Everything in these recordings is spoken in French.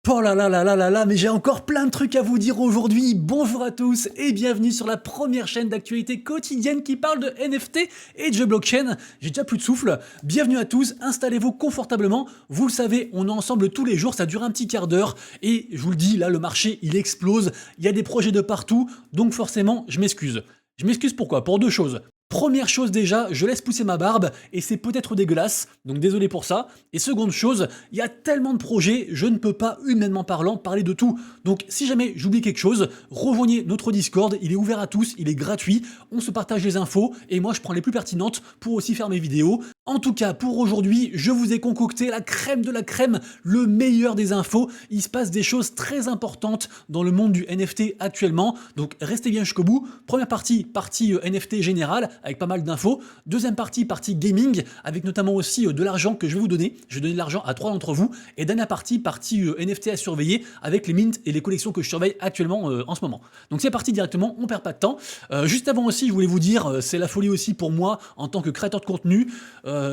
Oh là là là là là là, mais j'ai encore plein de trucs à vous dire aujourd'hui. Bonjour à tous et bienvenue sur la première chaîne d'actualité quotidienne qui parle de NFT et de jeux blockchain. J'ai déjà plus de souffle. Bienvenue à tous, installez-vous confortablement. Vous le savez, on est ensemble tous les jours, ça dure un petit quart d'heure et je vous le dis, là le marché il explose, il y a des projets de partout, donc forcément je m'excuse. Je m'excuse pourquoi? Pour deux choses. Première chose déjà, je laisse pousser ma barbe et c'est peut-être dégueulasse, donc désolé pour ça. Et seconde chose, il y a tellement de projets, je ne peux pas humainement parlant parler de tout. Donc si jamais j'oublie quelque chose, rejoignez notre Discord, il est ouvert à tous, il est gratuit, on se partage les infos et moi je prends les plus pertinentes pour aussi faire mes vidéos. En tout cas, pour aujourd'hui, je vous ai concocté la crème de la crème, le meilleur des infos. Il se passe des choses très importantes dans le monde du NFT actuellement, donc restez bien jusqu'au bout. Première partie NFT générale, avec pas mal d'infos. Deuxième partie gaming, avec notamment aussi de l'argent que je vais vous donner. Je vais donner de l'argent à 3 d'entre vous. Et dernière partie NFT à surveiller, avec les mints et les collections que je surveille actuellement en ce moment. Donc c'est parti directement, on perd pas de temps. Juste avant aussi, je voulais vous dire, c'est la folie aussi pour moi en tant que créateur de contenu.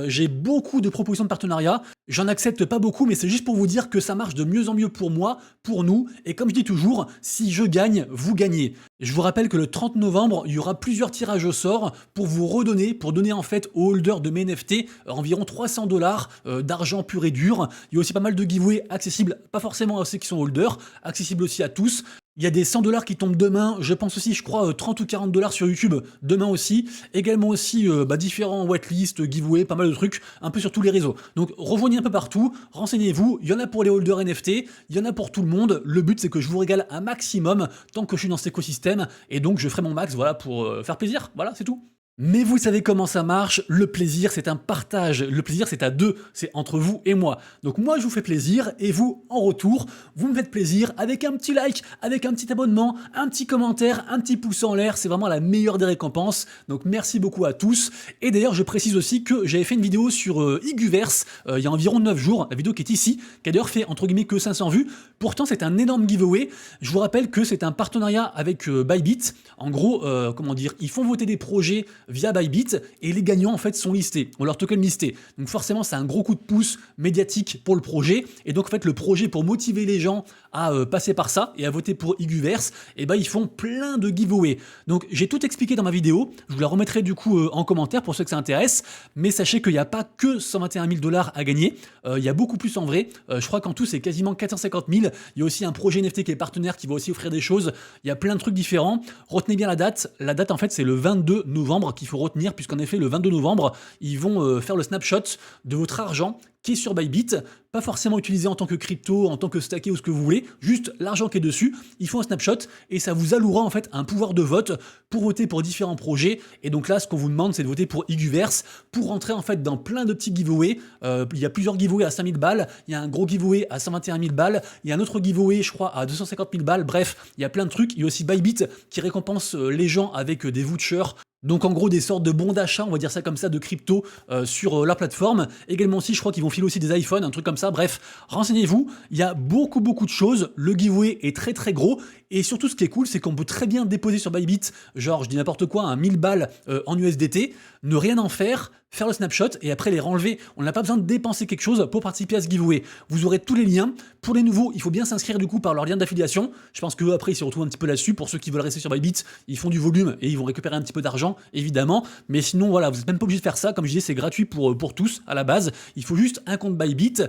J'ai beaucoup de propositions de partenariat. J'en accepte pas beaucoup, mais c'est juste pour vous dire que ça marche de mieux en mieux pour moi, pour nous. Et comme je dis toujours, si je gagne, vous gagnez. Je vous rappelle que le 30 novembre, il y aura plusieurs tirages au sort pour vous redonner, pour donner en fait aux holders de mes NFT environ 300 $ d'argent pur et dur. Il y a aussi pas mal de giveaways accessibles, pas forcément à ceux qui sont holders, accessibles aussi à tous. Il y a des 100 $ qui tombent demain, je pense aussi, je crois, 30 ou 40 $ sur YouTube demain aussi. Également aussi différents whitelists, giveaways, pas mal de trucs, un peu sur tous les réseaux. Donc rejoignez un peu partout, renseignez-vous, il y en a pour les holders NFT, il y en a pour tout le monde. Le but c'est que je vous régale un maximum tant que je suis dans cet écosystème et donc je ferai mon max voilà, pour faire plaisir, voilà c'est tout. Mais vous savez comment ça marche, le plaisir c'est un partage, le plaisir c'est à deux, c'est entre vous et moi. Donc moi je vous fais plaisir et vous en retour, vous me faites plaisir avec un petit like, avec un petit abonnement, un petit commentaire, un petit pouce en l'air, c'est vraiment la meilleure des récompenses. Donc merci beaucoup à tous. Et d'ailleurs je précise aussi que j'avais fait une vidéo sur Iguverse il y a environ 9 jours, la vidéo qui est ici, qui a d'ailleurs fait entre guillemets que 500 vues. Pourtant c'est un énorme giveaway, je vous rappelle que c'est un partenariat avec Bybit. En gros, comment dire, ils font voter des projets via Bybit et les gagnants en fait sont listés, ont leur token listé. Donc forcément c'est un gros coup de pouce médiatique pour le projet et donc en fait le projet pour motiver les gens à passer par ça et à voter pour Iguverse, et ben ils font plein de giveaways. Donc j'ai tout expliqué dans ma vidéo, je vous la remettrai du coup en commentaire pour ceux que ça intéresse, mais sachez qu'il n'y a pas que 121 000 $ à gagner, il y a beaucoup plus en vrai, je crois qu'en tout c'est quasiment 450 000, il y a aussi un projet NFT qui est partenaire qui va aussi offrir des choses, il y a plein de trucs différents. Retenez bien la date en fait c'est le 22 novembre qu'il faut retenir, puisqu'en effet le 22 novembre ils vont faire le snapshot de votre argent qui est sur Bybit, pas forcément utilisé en tant que crypto, en tant que stacké ou ce que vous voulez, juste l'argent qui est dessus, ils font un snapshot et ça vous allouera en fait un pouvoir de vote pour voter pour différents projets. Et donc là ce qu'on vous demande c'est de voter pour Iguverse pour rentrer en fait dans plein de petits giveaways. Il y a plusieurs giveaways à 5000 balles, il y a un gros giveaway à 121 000 balles, il y a un autre giveaway je crois à 250 000 balles, bref il y a plein de trucs. Il y a aussi Bybit qui récompense les gens avec des vouchers. Donc en gros des sortes de bons d'achat, on va dire ça comme ça, de crypto sur leur plateforme. Également aussi, je crois qu'ils vont filer aussi des iPhones, un truc comme ça. Bref, renseignez-vous, il y a beaucoup de choses. Le giveaway est très très gros. Et surtout ce qui est cool, c'est qu'on peut très bien déposer sur Bybit, genre je dis n'importe quoi, un 1000 balles en USDT, ne rien en faire le snapshot et après les renlever. On n'a pas besoin de dépenser quelque chose pour participer à ce giveaway. Vous aurez tous les liens. Pour les nouveaux, il faut bien s'inscrire du coup par leur lien d'affiliation. Je pense qu'eux après ils se retrouvent un petit peu là-dessus. Pour ceux qui veulent rester sur Bybit, ils font du volume et ils vont récupérer un petit peu d'argent, évidemment. Mais sinon voilà, vous n'êtes même pas obligé de faire ça. Comme je disais, c'est gratuit pour tous à la base. Il faut juste un compte Bybit.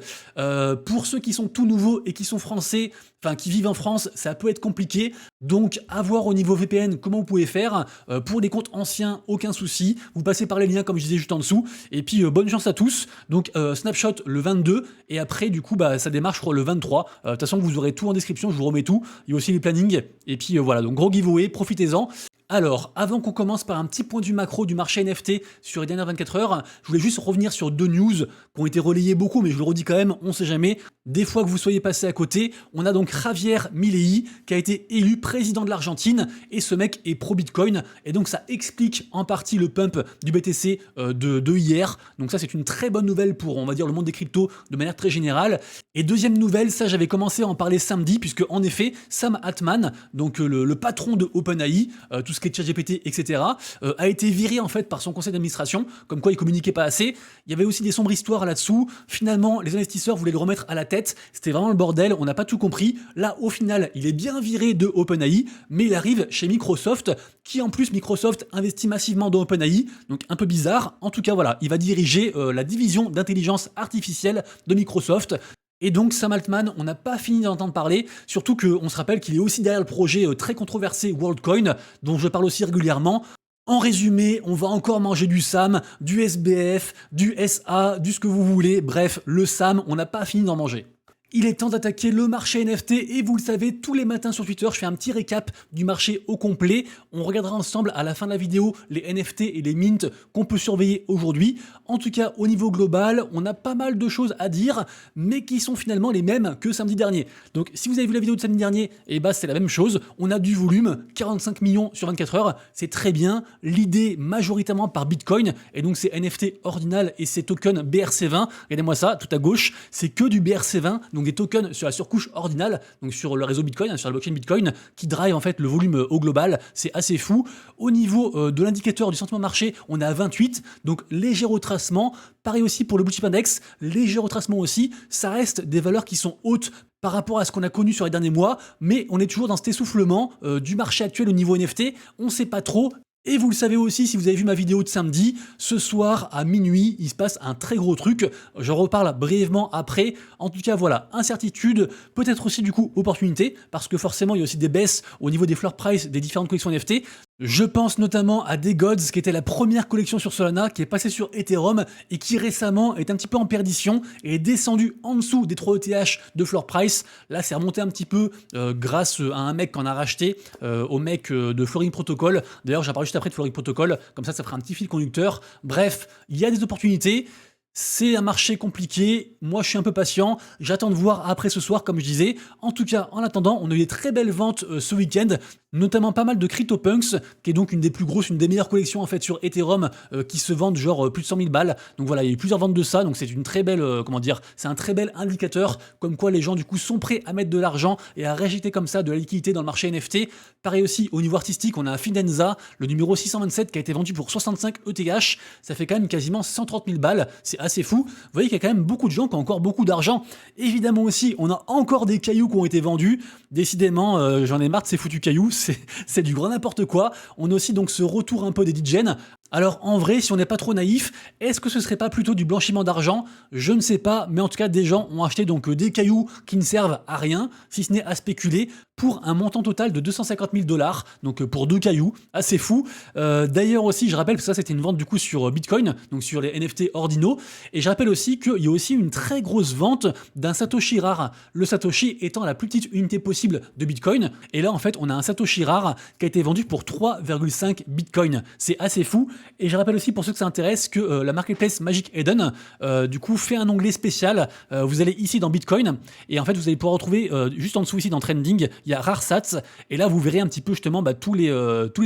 Pour ceux qui sont tout nouveaux et qui sont français, enfin qui vivent en France, ça peut être compliqué. Donc à voir au niveau VPN comment vous pouvez faire. Pour les comptes anciens, aucun souci. Vous passez par les liens comme je disais juste en dessous. Et puis bonne chance à tous. Donc snapshot le 22 et après du coup ça démarre je crois le 23. De toute façon vous aurez tout en description, je vous remets tout. Il y a aussi les plannings. Et puis voilà, donc gros giveaway, profitez-en. Alors, avant qu'on commence par un petit point du macro du marché NFT sur les dernières 24 heures, je voulais juste revenir sur deux news qui ont été relayées beaucoup, mais je le redis quand même, on sait jamais. Des fois que vous soyez passé à côté, on a donc Javier Milei qui a été élu président de l'Argentine et ce mec est pro-Bitcoin et donc ça explique en partie le pump du BTC de hier. Donc ça c'est une très bonne nouvelle pour on va dire le monde des cryptos de manière très générale. Et deuxième nouvelle, ça j'avais commencé à en parler samedi puisque en effet Sam Altman, donc le patron de OpenAI, tout tout ce qui est ChatGPT, etc., a été viré en fait par son conseil d'administration, comme quoi il communiquait pas assez. Il y avait aussi des sombres histoires là-dessous. Finalement, les investisseurs voulaient le remettre à la tête. C'était vraiment le bordel, on n'a pas tout compris. Là, au final, il est bien viré de OpenAI, mais il arrive chez Microsoft, qui en plus, Microsoft investit massivement dans OpenAI, donc un peu bizarre. En tout cas, voilà, il va diriger la division d'intelligence artificielle de Microsoft. Et donc Sam Altman, on n'a pas fini d'en entendre parler, surtout qu'on se rappelle qu'il est aussi derrière le projet très controversé WorldCoin, dont je parle aussi régulièrement. En résumé, on va encore manger du SAM, du SBF, du SA, du ce que vous voulez, bref, le SAM, on n'a pas fini d'en manger. Il est temps d'attaquer le marché NFT et vous le savez, tous les matins sur Twitter, je fais un petit récap du marché au complet. On regardera ensemble à la fin de la vidéo les NFT et les mints qu'on peut surveiller aujourd'hui. En tout cas, au niveau global, on a pas mal de choses à dire, mais qui sont finalement les mêmes que samedi dernier. Donc si vous avez vu la vidéo de samedi dernier, eh ben, c'est la même chose. On a du volume, 45 millions sur 24 heures, c'est très bien. L'idée majoritairement par Bitcoin, et donc c'est NFT Ordinal et ces tokens BRC20. Regardez-moi ça, tout à gauche, c'est que du BRC20, donc des tokens sur la surcouche Ordinal, donc sur le réseau Bitcoin, sur la blockchain Bitcoin, qui drive en fait le volume au global. C'est assez fou. Au niveau de l'indicateur du sentiment marché, on est à 28, donc léger retracement. Pareil aussi pour le Blue Chip Index, léger retracement aussi. Ça reste des valeurs qui sont hautes par rapport à ce qu'on a connu sur les derniers mois, mais on est toujours dans cet essoufflement du marché actuel au niveau NFT. On ne sait pas trop. Et vous le savez aussi, si vous avez vu ma vidéo de samedi, ce soir à minuit, il se passe un très gros truc. Je reparle brièvement après. En tout cas, voilà, incertitude, peut-être aussi du coup opportunité, parce que forcément, il y a aussi des baisses au niveau des floor price des différentes collections NFT. Je pense notamment à Day Gods, qui était la première collection sur Solana, qui est passée sur Ethereum et qui récemment est un petit peu en perdition et est descendu en dessous des 3 ETH de floor price. Là, c'est remonté un petit peu grâce à un mec qu'on a racheté, au mec de Flooring Protocol. D'ailleurs, j'en parle juste après de Flooring Protocol, comme ça fera un petit fil conducteur. Bref, il y a des opportunités. C'est un marché compliqué, moi je suis un peu patient, j'attends de voir après ce soir comme je disais. En tout cas, en attendant, on a eu des très belles ventes ce week-end, notamment pas mal de CryptoPunks, qui est donc une des plus grosses, une des meilleures collections en fait sur Ethereum, qui se vendent genre plus de 100 000 balles. Donc voilà, il y a eu plusieurs ventes de ça, donc c'est une très belle, c'est un très bel indicateur, comme quoi les gens du coup sont prêts à mettre de l'argent et à réinjecter comme ça de la liquidité dans le marché NFT. Pareil aussi au niveau artistique, on a un Fidenza, le numéro 627 qui a été vendu pour 65 ETH, ça fait quand même quasiment 130 000 balles, c'est assez fou. Vous voyez qu'il y a quand même beaucoup de gens qui ont encore beaucoup d'argent. Évidemment aussi, on a encore des cailloux qui ont été vendus. Décidément, j'en ai marre de ces foutus cailloux, c'est du grand n'importe quoi. On a aussi donc ce retour un peu des DJs. Alors en vrai, si on n'est pas trop naïf, est-ce que ce serait pas plutôt du blanchiment d'argent? Je ne sais pas, mais en tout cas des gens ont acheté donc des cailloux qui ne servent à rien, si ce n'est à spéculer, pour un montant total de 250 000 $, donc pour 2 cailloux, assez fou. D'ailleurs aussi, je rappelle que ça c'était une vente du coup sur Bitcoin, donc sur les NFT ordinaux, et je rappelle aussi qu'il y a aussi une très grosse vente d'un Satoshi rare, le Satoshi étant la plus petite unité possible de Bitcoin, et là en fait on a un Satoshi rare qui a été vendu pour 3,5 Bitcoin, c'est assez fou. Et je rappelle aussi pour ceux que ça intéresse que la marketplace Magic Eden du coup fait un onglet spécial. Vous allez ici dans Bitcoin et en fait vous allez pouvoir retrouver juste en dessous ici dans Trending, il y a Rare Sats et là vous verrez un petit peu justement tous les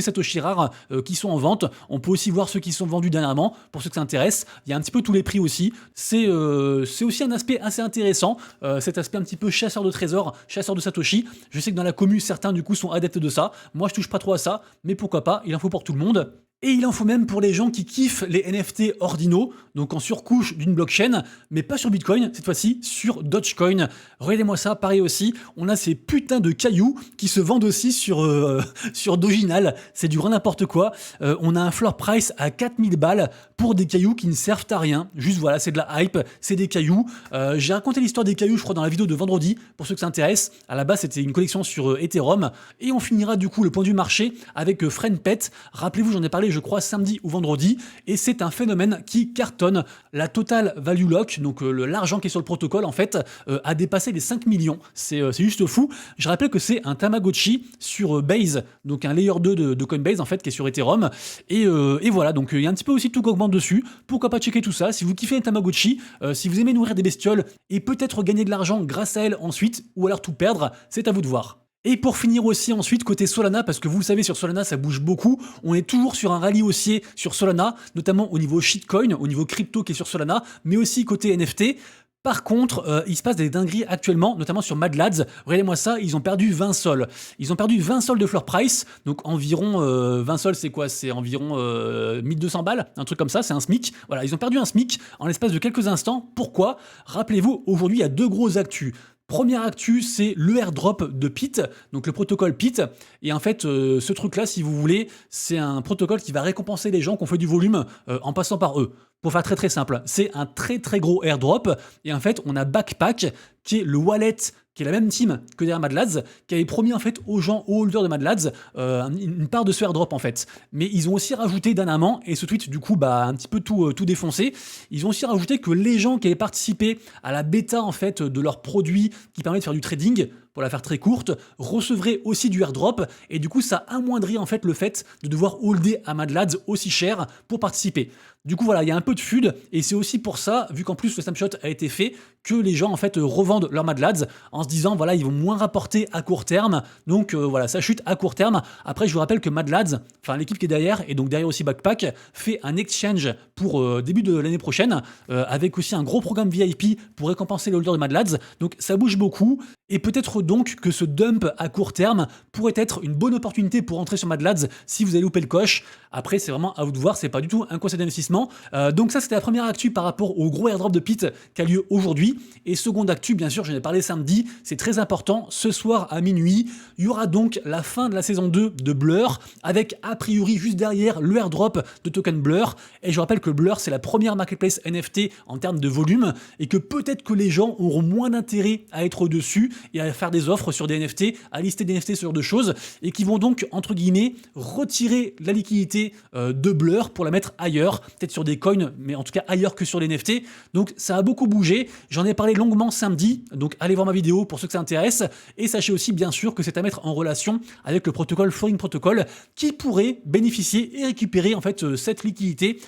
Satoshi rares qui sont en vente. On peut aussi voir ceux qui sont vendus dernièrement pour ceux que ça intéresse. Il y a un petit peu tous les prix aussi. C'est aussi un aspect assez intéressant, cet aspect un petit peu chasseur de trésors, chasseur de Satoshi. Je sais que dans la commu certains du coup sont adeptes de ça. Moi je touche pas trop à ça, mais pourquoi pas, il en faut pour tout le monde. Et il en faut même pour les gens qui kiffent les NFT ordinaux, donc en surcouche d'une blockchain, mais pas sur Bitcoin, cette fois-ci sur Dogecoin. Regardez-moi ça, pareil aussi, on a ces putains de cailloux qui se vendent aussi sur Doginal, c'est du grand n'importe quoi. On a un floor price à 4000 balles pour des cailloux qui ne servent à rien, juste voilà, c'est de la hype, c'est des cailloux. J'ai raconté l'histoire des cailloux, je crois, dans la vidéo de vendredi, pour ceux que ça intéresse. À la base, c'était une collection sur Ethereum, et on finira du coup le point du marché avec FriendPet. Rappelez-vous, j'en ai parlé je crois samedi ou vendredi, et c'est un phénomène qui cartonne. La total value lock, donc l'argent qui est sur le protocole en fait, a dépassé les 5 millions, c'est juste fou. Je rappelle que c'est un Tamagotchi sur Base, donc un layer 2 de Coinbase en fait, qui est sur Ethereum, et voilà, donc il y a un petit peu aussi tout qui augmente dessus, pourquoi pas checker tout ça, si vous kiffez un Tamagotchi, si vous aimez nourrir des bestioles, et peut-être gagner de l'argent grâce à elles ensuite, ou alors tout perdre, c'est à vous de voir. Et pour finir aussi ensuite côté Solana, parce que vous le savez sur Solana ça bouge beaucoup, on est toujours sur un rallye haussier sur Solana, notamment au niveau shitcoin, au niveau crypto qui est sur Solana, mais aussi côté NFT. Par contre, il se passe des dingueries actuellement, notamment sur Mad Lads. Regardez-moi ça, ils ont perdu 20 sols. Ils ont perdu 20 sols de floor price, donc environ 20 sols, c'est quoi? C'est environ 1200 balles, un truc comme ça, c'est un SMIC. Voilà, ils ont perdu un SMIC en l'espace de quelques instants. Pourquoi? Rappelez-vous, aujourd'hui, il y a deux grosses actus. Première actu, c'est le airdrop de PIT, donc le protocole PIT. Et en fait, ce truc-là, si vous voulez, c'est un protocole qui va récompenser les gens qui ont fait du volume en passant par eux. Pour faire très très simple, c'est un très très gros airdrop. Et en fait, on a Backpack, qui est le wallet, qui est la même team que derrière Mad Lads, qui avait promis en fait aux gens, aux holders de Mad Lads, une part de ce airdrop en fait. Mais ils ont aussi rajouté dernièrement, et ce tweet du coup un petit peu tout défoncé, ils ont aussi rajouté que les gens qui avaient participé à la bêta en fait de leur produit qui permet de faire du trading, pour la faire très courte, recevraient aussi du airdrop, et du coup ça amoindrit en fait le fait de devoir holder à Mad Lads aussi cher pour participer. Du coup voilà, il y a un peu de FUD, et c'est aussi pour ça, vu qu'en plus le snapshot a été fait, que les gens en fait revendent leur Mad Lads en se disant voilà, ils vont moins rapporter à court terme, donc voilà, ça chute à court terme. Après je vous rappelle que Mad Lads, enfin l'équipe qui est derrière, et donc derrière aussi Backpack, fait un exchange pour début de l'année prochaine, avec aussi un gros programme VIP pour récompenser les holders de Mad Lads, donc ça bouge beaucoup, et peut-être donc que ce dump à court terme pourrait être une bonne opportunité pour entrer sur Mad Lads si vous avez loupé le coche. Après c'est vraiment à vous de voir, c'est pas du tout un conseil d'investissement. Donc ça c'était la première actu par rapport au gros airdrop de PIT qui a lieu aujourd'hui. Et seconde actu, bien sûr, j'en ai parlé samedi, c'est très important, ce soir à minuit, il y aura donc la fin de la saison 2 de Blur, avec a priori juste derrière le airdrop de token Blur. Et je rappelle que Blur c'est la première marketplace NFT en termes de volume, et que peut-être que les gens auront moins d'intérêt à être dessus et à faire des offres sur des NFT, à lister des NFT, ce genre de choses, et qui vont donc, entre guillemets, retirer la liquidité de Blur pour la mettre ailleurs, peut-être sur des coins, mais en tout cas ailleurs que sur les NFT. Donc ça a beaucoup bougé, j'en ai parlé longuement samedi, donc allez voir ma vidéo pour ceux que ça intéresse, et sachez aussi bien sûr que c'est à mettre en relation avec le protocole Flowing Protocol, qui pourrait bénéficier et récupérer en fait cette liquidité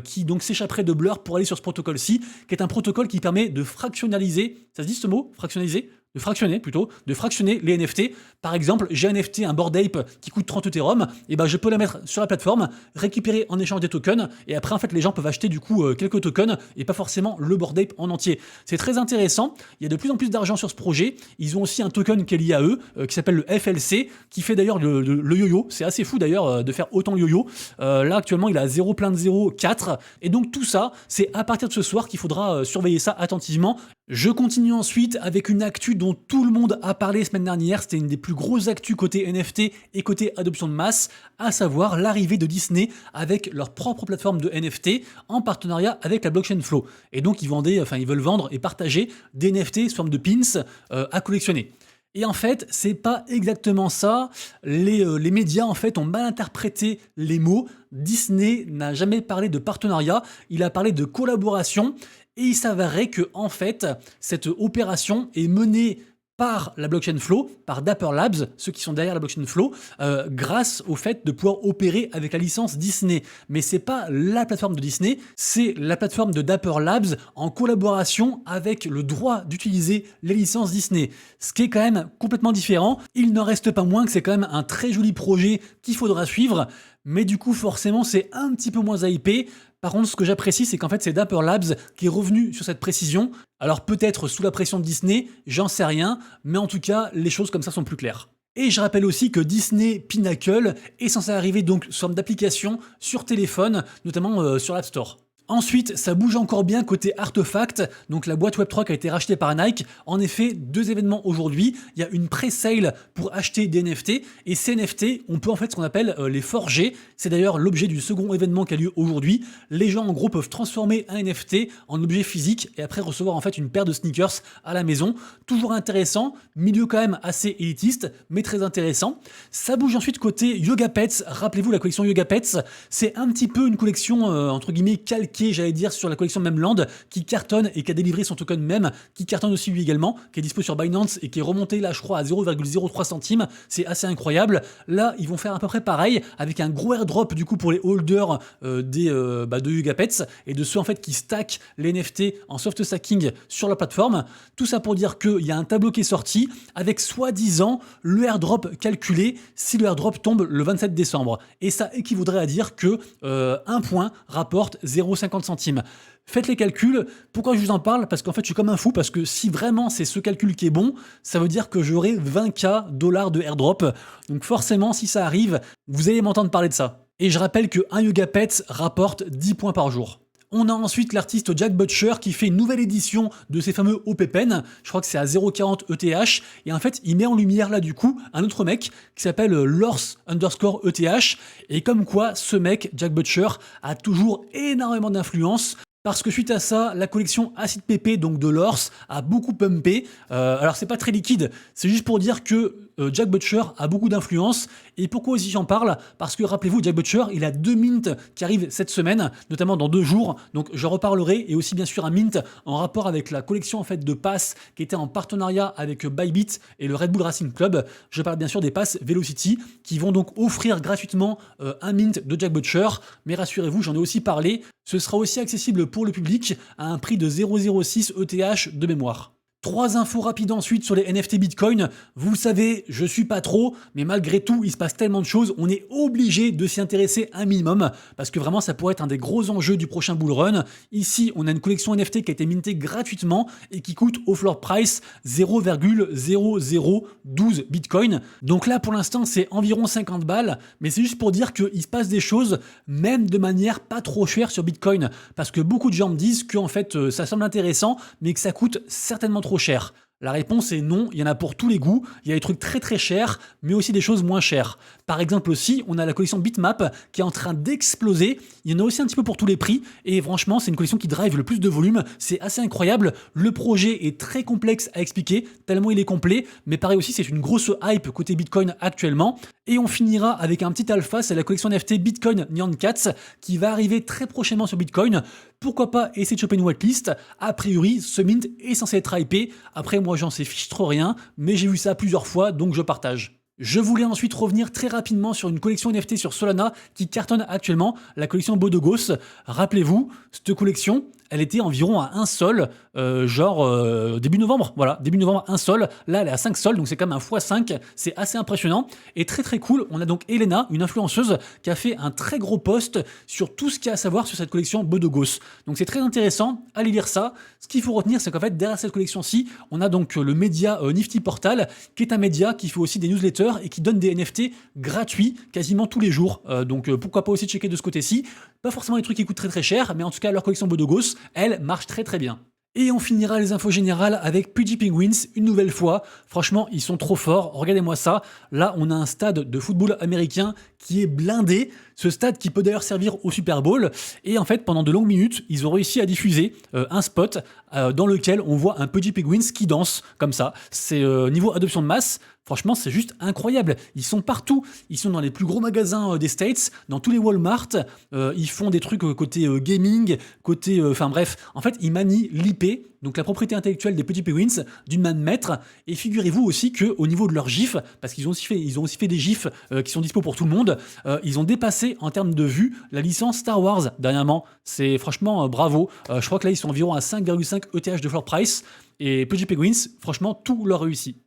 qui donc s'échapperait de Blur pour aller sur ce protocole-ci, qui est un protocole qui permet de fractionnaliser, ça se dit ce mot, fractionnaliser, de fractionner les NFT. Par exemple, j'ai un NFT, un Bored Ape qui coûte 30 Ethereum, et ben je peux la mettre sur la plateforme, récupérer en échange des tokens, et après en fait les gens peuvent acheter du coup quelques tokens et pas forcément le Bored Ape en entier. C'est très intéressant, il y a de plus en plus d'argent sur ce projet. Ils ont aussi un token qui est lié à eux, qui s'appelle le FLC, qui fait d'ailleurs le yo-yo. C'est assez fou d'ailleurs de faire autant le yo-yo. Là actuellement il a 0,04, et donc tout ça, c'est à partir de ce soir qu'il faudra surveiller ça attentivement. Je continue ensuite avec une actu dont tout le monde a parlé semaine dernière, c'était une des plus grosses actus côté NFT et côté adoption de masse, à savoir l'arrivée de Disney avec leur propre plateforme de NFT en partenariat avec la blockchain Flow. Et donc ils veulent vendre et partager des NFT sous forme de pins à collectionner. Et en fait, c'est pas exactement ça. Les médias en fait ont mal interprété les mots. Disney n'a jamais parlé de partenariat, il a parlé de collaboration. Et il s'avérait que en fait, cette opération est menée par la blockchain Flow, par Dapper Labs, ceux qui sont derrière la blockchain Flow, grâce au fait de pouvoir opérer avec la licence Disney. Mais c'est pas la plateforme de Disney, c'est la plateforme de Dapper Labs en collaboration avec le droit d'utiliser les licences Disney. Ce qui est quand même complètement différent. Il n'en reste pas moins que c'est quand même un très joli projet qu'il faudra suivre, mais du coup forcément c'est un petit peu moins hypé. Par contre, ce que j'apprécie, c'est qu'en fait, c'est Dapper Labs qui est revenu sur cette précision. Alors peut-être sous la pression de Disney, j'en sais rien, mais en tout cas, les choses comme ça sont plus claires. Et je rappelle aussi que Disney Pinnacle est censé arriver donc sous forme d'application sur téléphone, notamment sur l'App Store. Ensuite, ça bouge encore bien côté Artefact, donc la boîte Web3 qui a été rachetée par Nike. En effet, deux événements aujourd'hui. Il y a une pré-sale pour acheter des NFT, et ces NFT, on peut en fait ce qu'on appelle les forger. C'est d'ailleurs l'objet du second événement qui a lieu aujourd'hui. Les gens en gros peuvent transformer un NFT en objet physique et après recevoir en fait une paire de sneakers à la maison. Toujours intéressant, milieu quand même assez élitiste, mais très intéressant. Ça bouge ensuite côté Yoga Pets. Rappelez-vous la collection Yoga Pets, c'est un petit peu une collection entre guillemets calquée, j'allais dire, sur la collection Memland, qui cartonne et qui a délivré son token même, qui cartonne aussi lui également, qui est dispo sur Binance et qui est remonté là je crois à 0,03 centimes, c'est assez incroyable. Là ils vont faire à peu près pareil avec un gros airdrop du coup pour les holders de Yuga Pets et de ceux en fait qui stackent les NFT en soft stacking sur la plateforme. Tout ça pour dire qu'il y a un tableau qui est sorti avec soi-disant le airdrop calculé si le airdrop tombe le 27 décembre, et ça équivaudrait à dire que un point rapporte 0,5 50 centimes. Faites les calculs. Pourquoi je vous en parle? Parce qu'en fait, je suis comme un fou, parce que si vraiment c'est ce calcul qui est bon, ça veut dire que j'aurai 20K $ de airdrop. Donc forcément, si ça arrive, vous allez m'entendre parler de ça. Et je rappelle qu'un Yoga Pet rapporte 10 points par jour. On a ensuite l'artiste Jack Butcher qui fait une nouvelle édition de ces fameux OP Pen. Je crois que c'est à 0,40 ETH. Et en fait, il met en lumière là du coup un autre mec qui s'appelle Lors_ETH. Et comme quoi, ce mec, Jack Butcher, a toujours énormément d'influence. Parce que suite à ça, la collection Acid PP, donc de Lors, a beaucoup pumpé. Alors c'est pas très liquide, c'est juste pour dire que Jack Butcher a beaucoup d'influence. Et pourquoi aussi j'en parle? Parce que rappelez-vous, Jack Butcher, il a 2 mints qui arrivent cette semaine, notamment dans 2 jours. Donc j'en reparlerai. Et aussi bien sûr un mint en rapport avec la collection en fait de passes qui était en partenariat avec Bybit et le Red Bull Racing Club. Je parle bien sûr des passes Velocity qui vont donc offrir gratuitement un mint de Jack Butcher. Mais rassurez-vous, j'en ai aussi parlé. Ce sera aussi accessible pour le public à un prix de 0,06 ETH de mémoire. 3 infos rapides ensuite sur les NFT Bitcoin. Vous le savez, je suis pas trop, mais malgré tout, il se passe tellement de choses, on est obligé de s'y intéresser un minimum, parce que vraiment, ça pourrait être un des gros enjeux du prochain bull run. Ici, on a une collection NFT qui a été mintée gratuitement et qui coûte au floor price 0,0012 Bitcoin. Donc là, pour l'instant, c'est environ 50 balles, mais c'est juste pour dire qu'il se passe des choses, même de manière pas trop chère sur Bitcoin, parce que beaucoup de gens me disent que en fait, ça semble intéressant, mais que ça coûte certainement trop cher. La réponse est non, il y en a pour tous les goûts, il y a des trucs très très chers, mais aussi des choses moins chères. Par exemple aussi, on a la collection Bitmap qui est en train d'exploser, il y en a aussi un petit peu pour tous les prix, et franchement c'est une collection qui drive le plus de volume, c'est assez incroyable, le projet est très complexe à expliquer, tellement il est complet, mais pareil aussi c'est une grosse hype côté Bitcoin actuellement, et on finira avec un petit alpha, c'est la collection NFT Bitcoin Nyan Cats qui va arriver très prochainement sur Bitcoin. Pourquoi pas essayer de choper une whitelist? A priori, ce mint est censé être hypé. Après, moi, j'en sais fiche trop rien, mais j'ai vu ça plusieurs fois, donc je partage. Je voulais ensuite revenir très rapidement sur une collection NFT sur Solana qui cartonne actuellement, la collection Bodogos. Rappelez-vous, cette collection, elle était environ à 1 sol, début novembre, voilà, début novembre 1 sol, là elle est à 5 sols, donc c'est comme un x5, c'est assez impressionnant, et très très cool, on a donc Elena, une influenceuse, qui a fait un très gros post sur tout ce qu'il y a à savoir sur cette collection Bodogos, donc c'est très intéressant, allez lire ça. Ce qu'il faut retenir, c'est qu'en fait derrière cette collection-ci, on a donc le média Nifty Portal, qui est un média qui fait aussi des newsletters et qui donne des NFT gratuits quasiment tous les jours, donc pourquoi pas aussi checker de ce côté-ci, pas forcément des trucs qui coûtent très très cher, mais en tout cas leur collection Bodogos, elle marche très très bien. Et on finira les infos générales avec Pudgy Penguins une nouvelle fois. Franchement, ils sont trop forts. Regardez-moi ça. Là, on a un stade de football américain qui est blindé. Ce stade qui peut d'ailleurs servir au Super Bowl. Et en fait, pendant de longues minutes, ils ont réussi à diffuser un spot dans lequel on voit un Pudgy Penguins qui danse comme ça. C'est niveau adoption de masse. Franchement, c'est juste incroyable. Ils sont partout. Ils sont dans les plus gros magasins des States, dans tous les Walmart. Ils font des trucs côté gaming, côté... Enfin bref, en fait, ils manient l'IP, donc la propriété intellectuelle des Pudgy Penguins, d'une main de maître. Et figurez-vous aussi qu'au niveau de leurs gifs, parce qu'ils ont aussi fait des gifs qui sont dispo pour tout le monde, ils ont dépassé en termes de vues la licence Star Wars dernièrement. C'est franchement bravo. Je crois que là, ils sont environ à 5,5 ETH de floor price. Et Pudgy Penguins, franchement, tout leur réussit.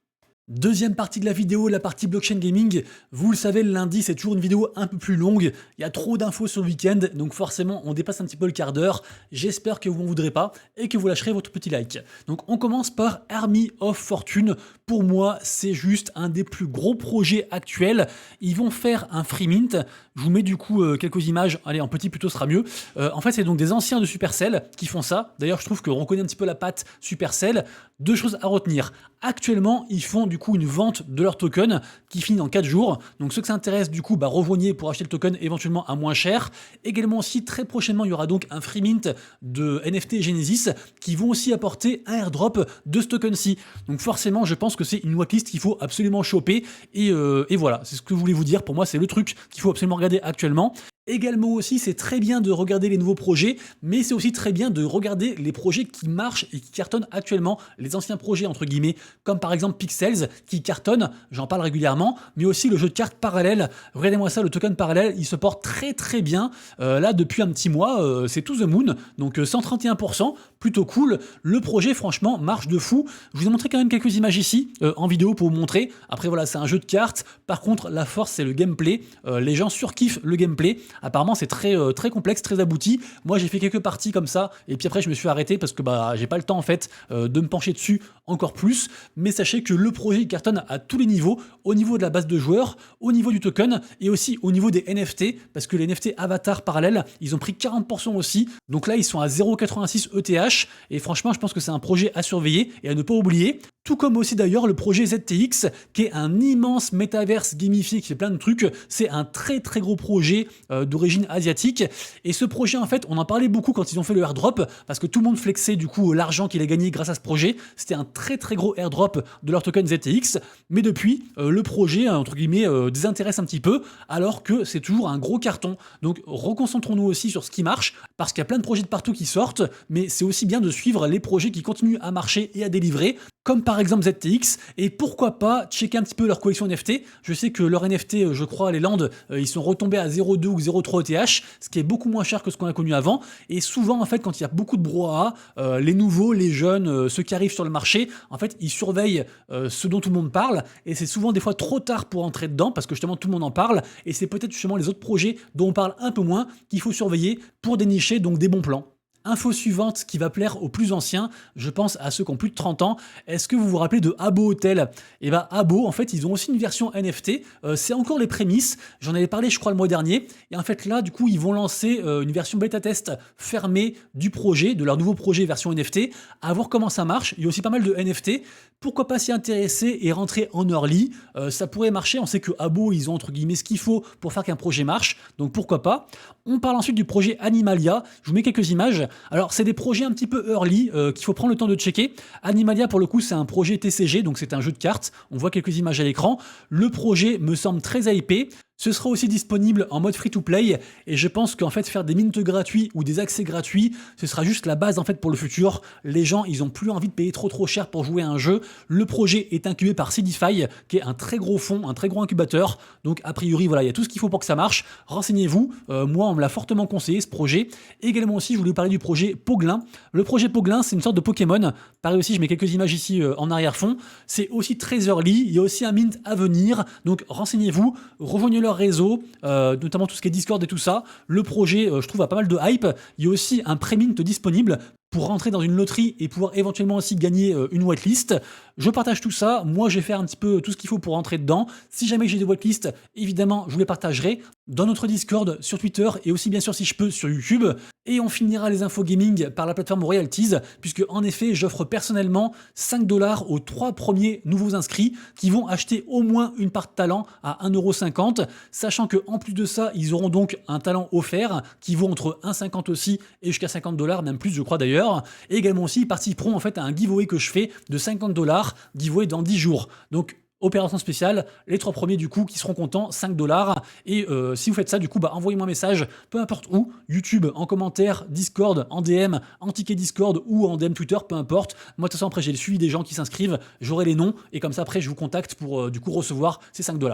Deuxième partie de la vidéo, la partie blockchain gaming. Vous le savez, le lundi, c'est toujours une vidéo un peu plus longue. Il y a trop d'infos sur le week-end, donc forcément, on dépasse un petit peu le quart d'heure. J'espère que vous n'en voudrez pas et que vous lâcherez votre petit like. Donc, on commence par Army of Fortune. Pour moi, c'est juste un des plus gros projets actuels. Ils vont faire un free mint. Je vous mets du coup quelques images. Allez, en petit plutôt sera mieux. En fait, c'est donc des anciens de Supercell qui font ça. D'ailleurs, je trouve qu'on reconnaît un petit peu la patte Supercell. Deux choses à retenir. Actuellement, ils font du coup une vente de leur token qui finit dans 4 jours. Donc ceux que ça intéresse, du coup, rejoignez pour acheter le token éventuellement à moins cher. Également aussi, très prochainement, il y aura donc un free mint de NFT Genesis qui vont aussi apporter un airdrop de ce token-ci. Donc forcément, je pense que c'est une whitelist qu'il faut absolument choper. Et voilà, c'est ce que je voulais vous dire. Pour moi, c'est le truc qu'il faut absolument regarder actuellement. Également aussi, c'est très bien de regarder les nouveaux projets, mais c'est aussi très bien de regarder les projets qui marchent et qui cartonnent actuellement, les anciens projets entre guillemets, comme par exemple Pixels qui cartonne, j'en parle régulièrement, mais aussi le jeu de cartes Parallel. Regardez-moi ça, le token Parallel, il se porte très très bien. Là, depuis un petit mois, c'est To The Moon, donc 131%, plutôt cool. Le projet, franchement, marche de fou. Je vous ai montré quand même quelques images ici, en vidéo pour vous montrer. Après, voilà, c'est un jeu de cartes. Par contre, la force, c'est le gameplay. Les gens surkiffent le gameplay. Apparemment, c'est très complexe, très abouti. Moi, j'ai fait quelques parties comme ça, et puis après, je me suis arrêté parce que j'ai pas le temps en fait de me pencher dessus encore plus. Mais sachez que le projet il cartonne à tous les niveaux, au niveau de la base de joueurs, au niveau du token et aussi au niveau des NFT, parce que les NFT Avatar parallèles, ils ont pris 40% aussi. Donc là, ils sont à 0,86 ETH, et franchement, je pense que c'est un projet à surveiller et à ne pas oublier. Tout comme aussi d'ailleurs le projet ZTX, qui est un immense métaverse gamifié qui fait plein de trucs. C'est un très gros projet d'origine asiatique. Et ce projet, en fait, on en parlait beaucoup quand ils ont fait le airdrop, parce que tout le monde flexait du coup l'argent qu'il a gagné grâce à ce projet. C'était un très gros airdrop de leur token ZTX. Mais depuis, le projet, entre guillemets, désintéresse un petit peu, alors que c'est toujours un gros carton. Donc reconcentrons-nous aussi sur ce qui marche, parce qu'il y a plein de projets de partout qui sortent, mais c'est aussi bien de suivre les projets qui continuent à marcher et à délivrer, comme par exemple ZTX, et pourquoi pas checker un petit peu leur collection NFT. Je sais que leur NFT, je crois, les Landes, ils sont retombés à 0,2 ou 0,3 ETH, ce qui est beaucoup moins cher que ce qu'on a connu avant, et souvent, en fait, quand il y a beaucoup de brouhaha, les nouveaux, les jeunes, ceux qui arrivent sur le marché, en fait, ils surveillent ce dont tout le monde parle, et c'est souvent des fois trop tard pour entrer dedans, parce que justement, tout le monde en parle, et c'est peut-être justement les autres projets dont on parle un peu moins qu'il faut surveiller pour dénicher donc des bons plans. Info suivante qui va plaire aux plus anciens, je pense à ceux qui ont plus de 30 ans. Est-ce que vous vous rappelez de Habbo Hotel? Et bah Habbo, en fait, ils ont aussi une version NFT. C'est encore les prémices. J'en avais parlé, je crois, le mois dernier. Et en fait, là, du coup, ils vont lancer une version bêta-test fermée du projet, de leur nouveau projet version NFT, à voir comment ça marche. Il y a aussi pas mal de NFT. Pourquoi pas s'y intéresser et rentrer en early? Ça pourrait marcher. On sait que Habbo, ils ont entre guillemets ce qu'il faut pour faire qu'un projet marche. Donc pourquoi pas? On parle ensuite du projet Animalia. Je vous mets quelques images. Alors, c'est des projets un petit peu early qu'il faut prendre le temps de checker. Animalia, pour le coup, c'est un projet TCG, donc c'est un jeu de cartes. On voit quelques images à l'écran. Le projet me semble très hypé. Ce sera aussi disponible en mode free-to-play, et je pense qu'en fait faire des mints gratuits ou des accès gratuits, ce sera juste la base en fait pour le futur. Les gens, ils ont plus envie de payer trop cher pour jouer à un jeu. Le projet est incubé par Seedify, qui est un très gros fonds, un très gros incubateur. Donc a priori, voilà, il y a tout ce qu'il faut pour que ça marche. Renseignez-vous. Moi, on me l'a fortement conseillé ce projet. Également aussi, je voulais vous parler du projet Poglin. Le projet Poglin, c'est une sorte de Pokémon. Pareil aussi, je mets quelques images ici en arrière-fond. C'est aussi très early. Il y a aussi un mint à venir. Donc renseignez-vous, rejoignez leur réseau, notamment tout ce qui est Discord et tout ça. Le projet, je trouve, a pas mal de hype. Il y a aussi un pré-mint disponible pour rentrer dans une loterie et pouvoir éventuellement aussi gagner une whitelist. Je partage tout ça. Moi, je vais faire un petit peu tout ce qu'il faut pour rentrer dedans. Si jamais j'ai des whitelists, évidemment, je vous les partagerai dans notre Discord, sur Twitter et aussi, bien sûr, si je peux, sur YouTube. Et on finira les infos gaming par la plateforme Royalties, puisque en effet, j'offre personnellement 5$ aux 3 premiers nouveaux inscrits qui vont acheter au moins une part de talent à 1,50€, sachant qu'en plus de ça, ils auront donc un talent offert qui vaut entre 1,50€ aussi et jusqu'à 50$, même plus, je crois d'ailleurs. Et également aussi, ils participeront en fait à un giveaway que je fais de 50$, giveaway dans 10 jours. Donc, opération spéciale, les 3 premiers du coup qui seront contents, 5$. Et si vous faites ça, du coup, envoyez-moi un message, peu importe où, YouTube, en commentaire, Discord, en DM, en ticket Discord ou en DM Twitter, peu importe. Moi, de toute façon, après, j'ai le suivi des gens qui s'inscrivent, j'aurai les noms, et comme ça, après, je vous contacte pour du coup recevoir ces 5$.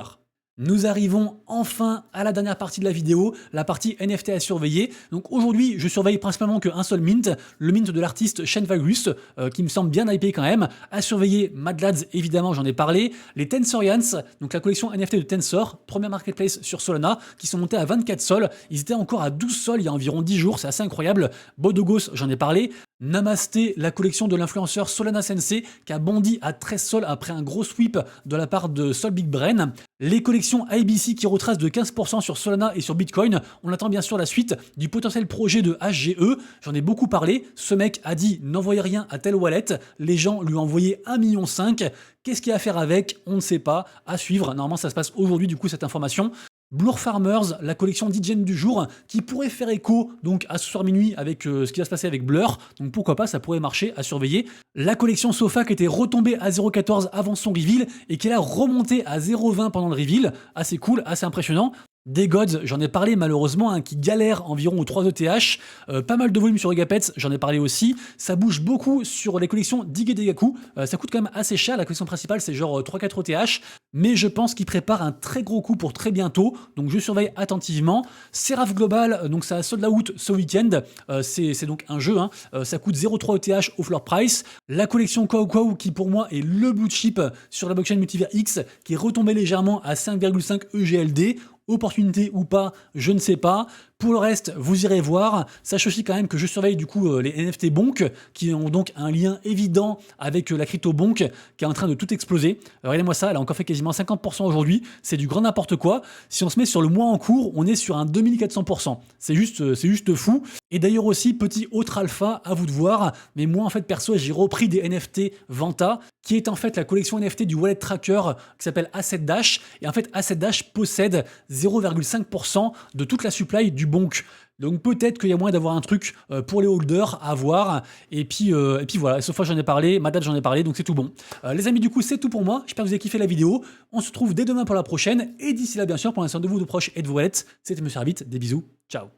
Nous arrivons enfin à la dernière partie de la vidéo, la partie NFT à surveiller. Donc aujourd'hui, je surveille principalement qu'un seul mint, le mint de l'artiste Shane Vagus, qui me semble bien hypé quand même. À surveiller Mad Lads, évidemment, j'en ai parlé. Les Tensorians, donc la collection NFT de Tensor, première marketplace sur Solana, qui sont montés à 24 sols. Ils étaient encore à 12 sols il y a environ 10 jours, c'est assez incroyable. Bodogos, j'en ai parlé. Namasté, la collection de l'influenceur Solana Sensei, qui a bondi à 13 sols après un gros sweep de la part de Sol Big Brain. Les collections IBC qui retracent de 15% sur Solana et sur Bitcoin. On attend bien sûr la suite du potentiel projet de HGE. J'en ai beaucoup parlé. Ce mec a dit n'envoyez rien à telle wallet. Les gens lui ont envoyé 1,5 million. Qu'est-ce qu'il y a à faire avec? On ne sait pas. À suivre. Normalement, ça se passe aujourd'hui, du coup, cette information. Blur Farmers, la collection d'hygiène du jour, qui pourrait faire écho donc à ce soir minuit avec ce qui va se passer avec Blur, donc pourquoi pas, ça pourrait marcher, à surveiller. La collection Sofa qui était retombée à 0,14 avant son reveal et qui est là remontée à 0,20 pendant le reveal, assez cool, assez impressionnant. Des Gods, j'en ai parlé malheureusement, qui galèrent environ aux 3 ETH, pas mal de volume sur Egapets, j'en ai parlé aussi, ça bouge beaucoup sur les collections Dig et Degaku, ça coûte quand même assez cher, la collection principale c'est genre 3-4 ETH, mais je pense qu'ils préparent un très gros coup pour très bientôt, donc je surveille attentivement. Seraph Global, donc ça a sold out ce week-end, c'est donc un jeu, ça coûte 0,3 ETH au floor price. La collection Kwao qui pour moi est le blue chip sur la blockchain Multivers X, qui est retombée légèrement à 5,5 EGLD. opportunité ou pas, je ne sais pas. Pour le reste, vous irez voir. Sachez aussi quand même que je surveille du coup les NFT bonk qui ont donc un lien évident avec la crypto bonk qui est en train de tout exploser. Regardez-moi ça, elle a encore fait quasiment 50% aujourd'hui. C'est du grand n'importe quoi. Si on se met sur le mois en cours, on est sur un 2400%. C'est juste fou. Et d'ailleurs aussi, petit autre alpha, à vous de voir. Mais moi en fait perso, j'ai repris des NFT Vanta qui est en fait la collection NFT du wallet tracker qui s'appelle Asset Dash. Et en fait, Asset Dash possède 0,5% de toute la supply du bonk. Donc peut-être qu'il y a moyen d'avoir un truc pour les holders à voir. Et puis voilà, cette fois j'en ai parlé, ma date j'en ai parlé, donc c'est tout bon. Les amis, du coup c'est tout pour moi. J'espère que vous avez kiffé la vidéo. On se retrouve dès demain pour la prochaine. Et d'ici là, bien sûr, pour l'instant de vous, de proches et de vos wallets, c'était Monsieur Arbit. Des bisous. Ciao.